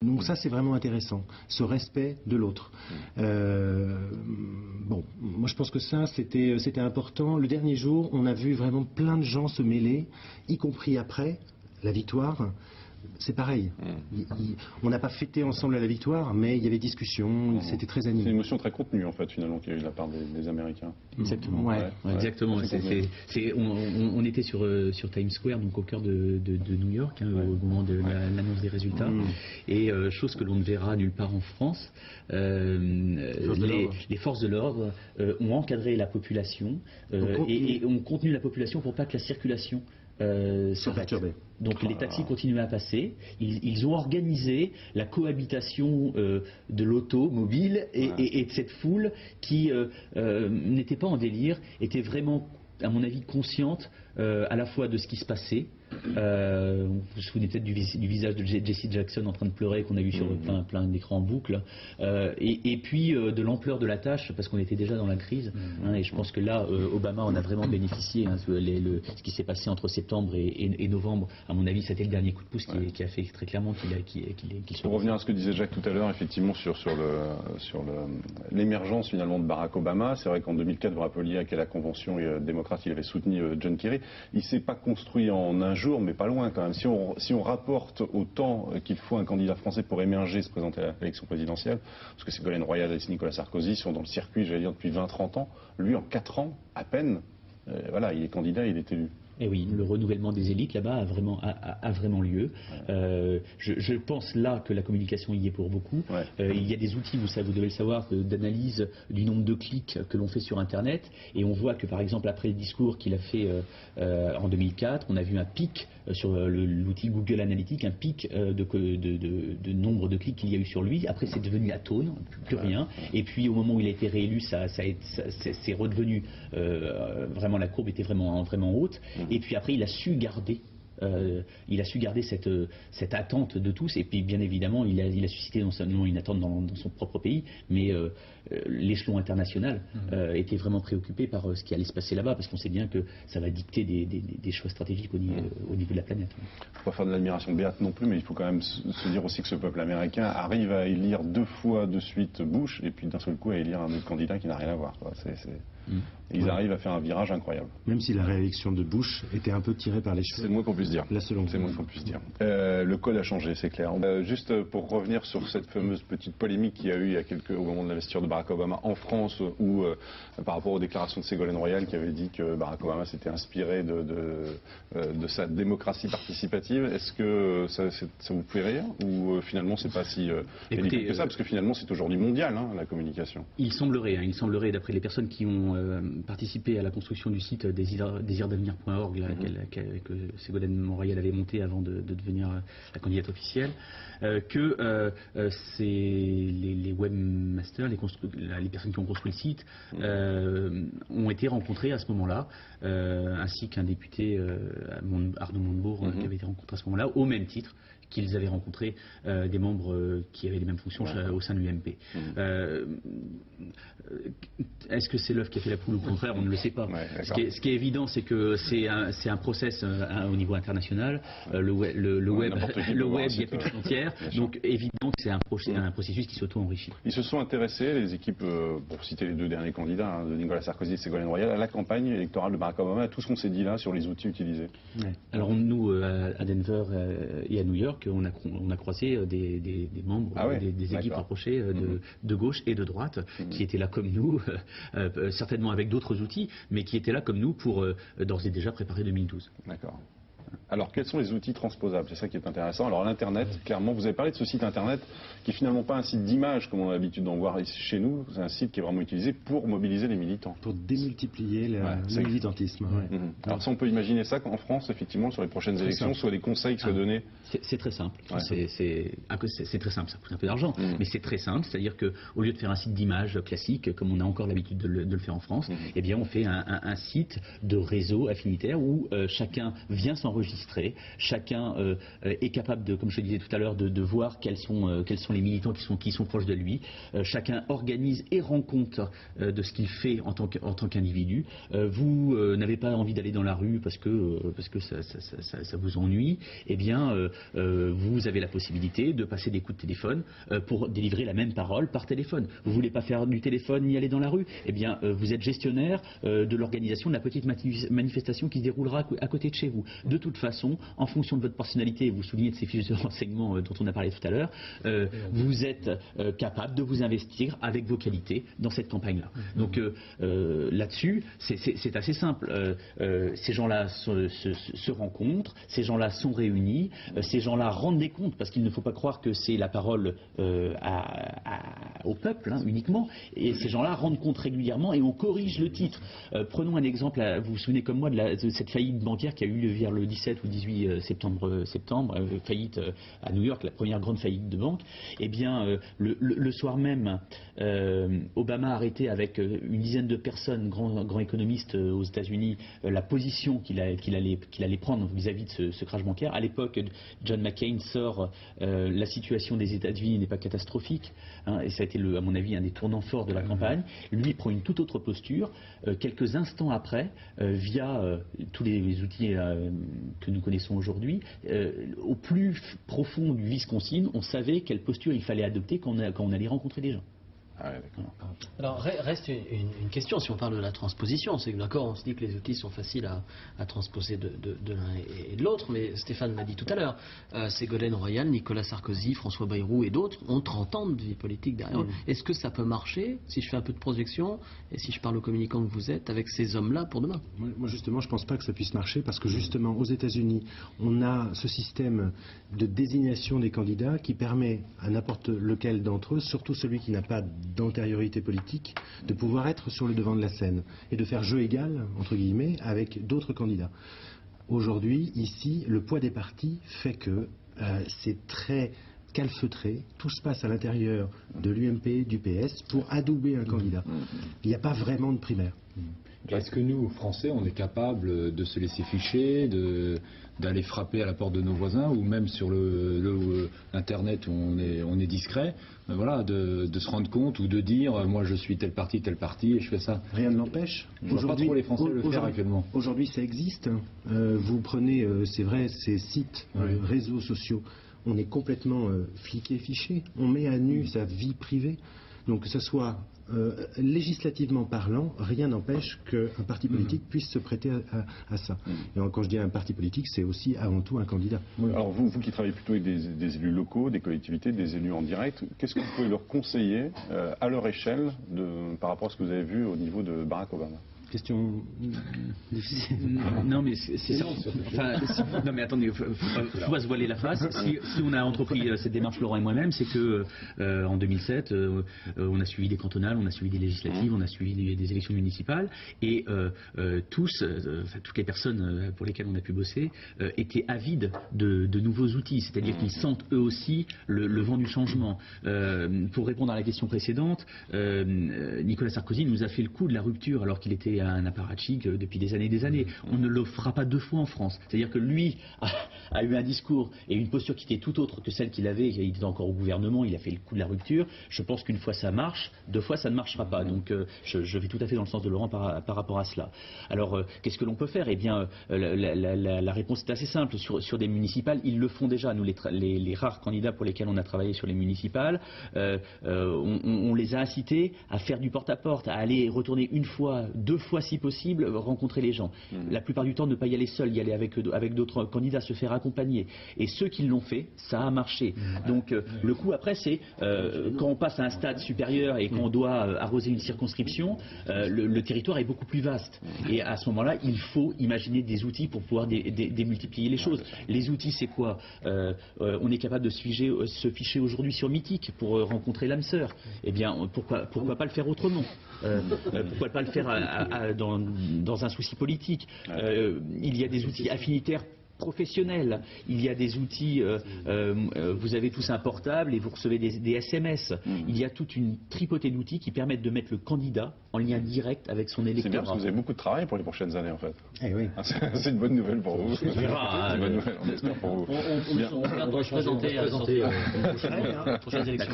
Donc ça c'est vraiment intéressant, ce respect de l'autre. Bon, moi je pense que ça c'était important. Le dernier jour, on a vu vraiment plein de gens se mêler, y compris après la victoire. C'est pareil. On n'a pas fêté ensemble à la victoire, mais il y avait discussion, c'était très animé. C'est une émotion très contenue en fait finalement qu'il y a eu de la part des Américains. Exactement. Ouais. Exactement. On était sur Times Square, donc au cœur de New York, hein, au moment de l'annonce des résultats. Et chose que l'on ne verra nulle part en France, les forces de l'ordre ont encadré la population et ont contenu la population pour pas que la circulation s'arrête. Donc les taxis continuaient à passer. Ils ont organisé la cohabitation de l'automobile et de cette foule qui n'était pas en délire, était vraiment, à mon avis, consciente à la fois de ce qui se passait. Vous vous souvenez peut-être du visage de Jesse Jackson en train de pleurer qu'on a vu sur plein d'écrans en boucle, et puis de l'ampleur de la tâche, parce qu'on était déjà dans la crise, hein, et je pense que là Obama en a vraiment bénéficié, hein, ce qui s'est passé entre septembre et novembre, à mon avis c'était le dernier coup de pouce qui a fait très clairement qu'il Pour revenir à ce que disait Jacques tout à l'heure, effectivement sur l'émergence finalement de Barack Obama, c'est vrai qu'en 2004 vous rappeliez qu'à la convention démocrate il avait soutenu John Kerry. Il s'est pas construit en un jour, mais pas loin quand même. Si on rapporte au temps qu'il faut un candidat français pour émerger, se présenter à l'élection présidentielle, parce que Ségolène Royal et Nicolas Sarkozy sont dans le circuit, j'allais dire, depuis 20-30 ans, lui en 4 ans, à peine, voilà, il est candidat, il est élu. Et oui, le renouvellement des élites là-bas a vraiment lieu. Je pense là que la communication y est pour beaucoup. Il y a des outils, vous devez le savoir, d'analyse du nombre de clics que l'on fait sur Internet. Et on voit que par exemple, après le discours qu'il a fait en 2004, on a vu un pic sur l'outil Google Analytics, un pic de nombre de clics qu'il y a eu sur lui. Après, c'est devenu atone, plus rien. Et puis au moment où il a été réélu, c'est redevenu vraiment, la courbe était vraiment haute. Et puis après, il a su garder cette attente de tous. Et puis bien évidemment, il a suscité non seulement une attente dans son propre pays, mais l'échelon international était vraiment préoccupé par ce qui allait se passer là-bas, parce qu'on sait bien que ça va dicter des choix stratégiques au niveau de la planète. Il ne faut pas faire de l'admiration béate non plus, mais il faut quand même se dire aussi que ce peuple américain arrive à élire 2 fois de suite Bush, et puis d'un seul coup à élire un autre candidat qui n'a rien à voir. Ils arrivent à faire un virage incroyable. Même si la réélection de Bush était un peu tirée par les cheveux. C'est le moins qu'on puisse dire. C'est le moins qu'on puisse dire. Le code a changé, c'est clair. Juste pour revenir sur cette fameuse petite polémique qu'il y a eu au moment de l'investiture de Barack Obama en France, où par rapport aux déclarations de Ségolène Royal qui avait dit que Barack Obama s'était inspiré de sa démocratie participative, est-ce que ça vous fait rire, ou finalement c'est pas si ridicule que ça, parce que finalement c'est aujourd'hui mondial, hein, la communication. Il semblerait, d'après les personnes qui ont participé à la construction du site désirdavenir.org que Ségolène Royal avait monté avant de devenir la candidate officielle, que c'est les webmasters, les personnes qui ont construit le site, ont été rencontrés à ce moment-là, ainsi qu'un député, Arnaud Montebourg, qui avait été rencontré à ce moment-là, au même titre qu'ils avaient rencontré des membres qui avaient les mêmes fonctions au sein de l'UMP. Est-ce que c'est l'œuf qui a fait la poule, ou au contraire, on ne le sait pas. Ce qui est évident, c'est que c'est un process au niveau international. Le web, il n'y a plus de frontières, donc évident que c'est un processus qui s'auto-enrichit. Ils se sont intéressés, les équipes, pour citer les 2 derniers candidats, de Nicolas Sarkozy et Ségolène Royal, à la campagne électorale de Barack Obama, à tout ce qu'on s'est dit là sur les outils utilisés. Alors nous, à Denver et à New York, on a croisé des membres, des équipes rapprochées de gauche et de droite, qui étaient là comme nous, certainement avec d'autres outils, mais qui étaient là comme nous pour d'ores et déjà préparer 2012. D'accord. Alors, quels sont les outils transposables? C'est ça qui est intéressant. Alors, l'Internet, clairement, vous avez parlé de ce site Internet qui est finalement pas un site d'image comme on a l'habitude d'en voir ici chez nous. C'est un site qui est vraiment utilisé pour mobiliser les militants. Pour démultiplier le militantisme. Alors, ça, on peut imaginer ça qu'en France, effectivement, sur les prochaines élections, soit des conseils qui soient donnés. C'est très simple. C'est très simple. Ça coûte un peu d'argent, mais c'est très simple. C'est-à-dire qu'au lieu de faire un site d'image classique, comme on a encore l'habitude de le faire en France, eh bien, on fait un site de réseau affinitaire où chacun vient s'enregistrer enregistré. Chacun est capable de, comme je le disais tout à l'heure, de voir quels sont les militants qui sont proches de lui. Chacun organise et rend compte de ce qu'il fait en tant qu'individu. Vous n'avez pas envie d'aller dans la rue parce que ça vous ennuie. Eh bien, vous avez la possibilité de passer des coups de téléphone pour délivrer la même parole par téléphone. Vous voulez pas faire du téléphone ni aller dans la rue? Eh bien, vous êtes gestionnaire de l'organisation de la petite manifestation qui se déroulera à côté de chez vous. De toute façon, en fonction de votre personnalité, vous soulignez de ces fiches de renseignement dont on a parlé tout à l'heure, vous êtes capable de vous investir avec vos qualités dans cette campagne-là. Donc là-dessus, c'est assez simple. Ces gens-là se rencontrent, ces gens-là sont réunis, ces gens-là rendent des comptes, parce qu'il ne faut pas croire que c'est la parole au peuple uniquement, et ces gens-là rendent compte régulièrement et on corrige le titre. Prenons un exemple, vous vous souvenez comme moi de cette faillite bancaire qui a eu lieu vers le 17 ou 18 septembre, faillite à New York, la première grande faillite de banque. Eh bien, le soir même, Obama a arrêté avec une dizaine de personnes, grands économistes aux États-Unis, la position qu'il allait prendre vis-à-vis de ce crash bancaire. À l'époque, John McCain sort la situation des États-Unis n'est pas catastrophique, et ça a été, à mon avis, un des tournants forts de la campagne. Lui prend une toute autre posture. Quelques instants après, via tous les outils que nous connaissons aujourd'hui, au plus profond du Wisconsin, on savait quelle posture il fallait adopter quand on allait rencontrer les gens. Ah ouais, alors reste une question, si on parle de la transposition, c'est que d'accord, on se dit que les outils sont faciles à transposer de l'un et de l'autre, mais Stéphane l'a dit tout à l'heure, Ségolène Royal, Nicolas Sarkozy, François Bayrou et d'autres ont 30 ans de vie politique derrière eux. Est-ce que ça peut marcher, si je fais un peu de projection, et si je parle aux communicants que vous êtes, avec ces hommes-là pour demain? Moi justement, je ne pense pas que ça puisse marcher, parce que justement, aux États-Unis, on a ce système de désignation des candidats qui permet à n'importe lequel d'entre eux, surtout celui qui n'a pas d'antériorité politique, de pouvoir être sur le devant de la scène et de faire jeu égal, entre guillemets, avec d'autres candidats. Aujourd'hui, ici, le poids des partis fait que c'est très calfeutré, tout se passe à l'intérieur de l'UMP, du PS, pour adouber un candidat. Il n'y a pas vraiment de primaire. Est-ce que nous, Français, on est capable de se laisser ficher, d'aller frapper à la porte de nos voisins, ou même sur Internet où on est discret, voilà, de se rendre compte ou de dire moi je suis tel parti et je fais ça? Rien ne l'empêche. Je vois pas trop les Français le faire actuellement. Aujourd'hui, ça existe. Vous prenez, c'est vrai, ces sites, réseaux sociaux, on est complètement fliqué, fiché. On met à nu sa vie privée. Donc que ce soit législativement parlant, rien n'empêche qu'un parti politique puisse se prêter à ça. Et quand je dis un parti politique, c'est aussi avant tout un candidat. Alors vous qui travaillez plutôt avec des élus locaux, des collectivités, des élus en direct, qu'est-ce que vous pouvez leur conseiller à leur échelle par rapport à ce que vous avez vu au niveau de Barack Obama? Question difficile. Non mais c'est ça. Enfin, non mais attendez, faut pas se voiler la face. Si on a entrepris cette démarche, Laurent et moi-même, c'est que en 2007, on a suivi des cantonales, on a suivi des législatives, on a suivi des élections municipales, et toutes les personnes pour lesquelles on a pu bosser étaient avides de nouveaux outils, c'est-à-dire qu'ils sentent eux aussi le vent du changement. Pour répondre à la question précédente, Nicolas Sarkozy nous a fait le coup de la rupture alors qu'il était un apparatchik depuis des années et des années. On ne le fera pas deux fois en France. C'est-à-dire que lui a eu un discours et une posture qui était tout autre que celle qu'il avait. Il était encore au gouvernement, il a fait le coup de la rupture. Je pense qu'une fois ça marche, deux fois ça ne marchera pas. Donc je vais tout à fait dans le sens de Laurent par rapport à cela. Alors qu'est-ce que l'on peut faire? Eh bien la réponse est assez simple. Sur des municipales, ils le font déjà. Nous, les rares candidats pour lesquels on a travaillé sur les municipales, on les a incités à faire du porte-à-porte, à aller retourner une fois, deux fois si possible, rencontrer les gens. La plupart du temps, ne pas y aller seul, y aller avec d'autres candidats, se faire accompagner. Et ceux qui l'ont fait, ça a marché. Donc le coup après, c'est quand on passe à un stade supérieur et qu'on doit arroser une circonscription, le territoire est beaucoup plus vaste. Et à ce moment-là, il faut imaginer des outils pour pouvoir démultiplier les choses. Les outils, c'est quoi? On est capable de se ficher aujourd'hui sur Mythique pour rencontrer l'âme sœur. Eh bien, pourquoi pas le faire autrement? Pourquoi pas le faire dans un souci politique? Il y a des outils affinitaires professionnels. Il y a des outils, vous avez tous un portable et vous recevez des SMS. Il y a toute une tripotée d'outils qui permettent de mettre le candidat en lien direct avec son électorat. C'est bien parce que vous avez beaucoup de travail pour les prochaines années en fait. Eh oui. C'est une bonne nouvelle pour vous. C'est une bonne nouvelle, on espère pour vous. On va se présenter aux prochaines élections.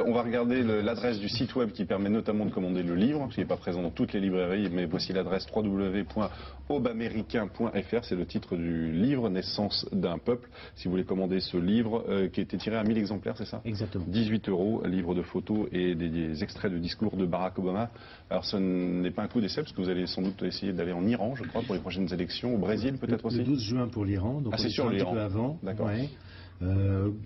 On va regarder l'adresse du site web qui permet notamment de commander le livre, qui n'est pas présent dans toutes les librairies, mais voici l'adresse www.aubaméricain.fr, c'est le titre du livre Naissance d'un peuple. Si vous voulez commander ce livre qui a été tiré à 1000 exemplaires, c'est ça? Exactement. 18 €, livre de photos et des extraits de discours de Barack Obama. Alors ce n'est pas un coup d'essai parce que vous allez sans doute essayer d'aller en Iran, je crois, pour les prochaines élections, au Brésil peut-être aussi. Le 12 juin pour l'Iran, donc c'est sûr, l'Iran. Un peu avant. D'accord. Ouais.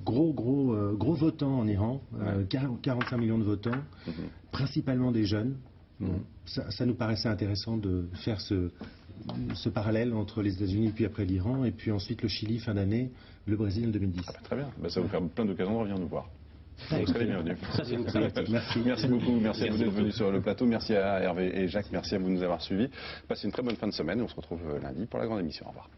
Gros votants en Iran, 45 millions de votants, principalement des jeunes. Ça nous paraissait intéressant de faire ce parallèle entre les États-Unis puis après l'Iran et puis ensuite le Chili fin d'année, le Brésil en 2010. Très bien, ça va vous faire plein d'occasions de revenir nous voir. Vous serez les bienvenus. Merci beaucoup, merci à vous d'être venus sur le plateau, merci à Hervé et Jacques, merci à vous de nous avoir suivis. Passez une très bonne fin de semaine et on se retrouve lundi pour la grande émission. Au revoir.